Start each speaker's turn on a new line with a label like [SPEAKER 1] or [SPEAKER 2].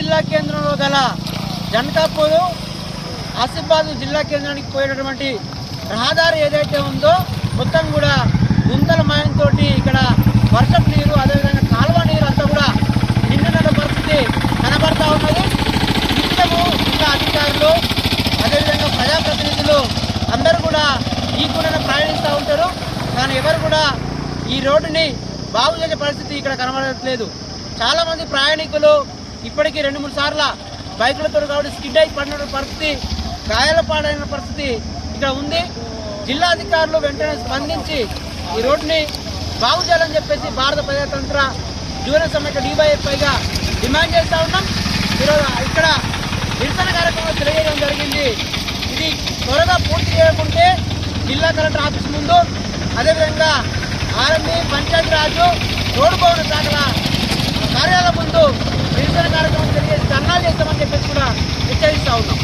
[SPEAKER 1] జిల్లా కేంద్రంలో గల జనకాపూరు ఆసిఫాబాద్ జిల్లా కేంద్రానికి పోయేటటువంటి రహదారి ఏదైతే ఉందో మొత్తం కూడా గుంతల మయంతో ఇక్కడ వర్షపు నీరు అదేవిధంగా కాలువ నీరు అంతా కూడా నిండిన పరిస్థితి కనబడతా ఉన్నది. నిత్యము ఇంకా అధికారులు అదేవిధంగా ప్రజాప్రతినిధులు అందరూ కూడా ఈ కూడా ప్రయాణిస్తూ ఉంటారు. కానీ ఎవరు కూడా ఈ రోడ్డుని బాగు చేసే పరిస్థితి ఇక్కడ కనబడట్లేదు. చాలామంది ప్రయాణికులు ఇప్పటికీ 2-3 సార్లు బైకులతో కాబట్టి స్కిడ్ అయి పడిన పరిస్థితి, గాయాల పాడైన పరిస్థితి ఇక్కడ ఉంది. జిల్లా అధికారులు వెంటనే స్పందించి ఈ రోడ్డుని బాగు చేయాలని చెప్పేసి భారత ప్రజాతంత్ర యువజన సమైక్య DYFIగా డిమాండ్ చేస్తూ ఉన్నాం. ఈరోజు ఇక్కడ నిరసన కార్యక్రమం తెలియజేయడం జరిగింది. ఇది త్వరగా పూర్తి చేయకుంటే జిల్లా కలెక్టర్ ఆఫీస్ ముందు అదేవిధంగా ఆర్ఎంబీ పంచాయతీరాజు రోడ్డు భవన శాఖల కార్యాలయం ముందు నిరసన కార్యక్రమం తెలియజేసి ధర్నాలు చేస్తామని చెప్పేసి కూడా హెచ్చరిస్తూ ఉన్నాం.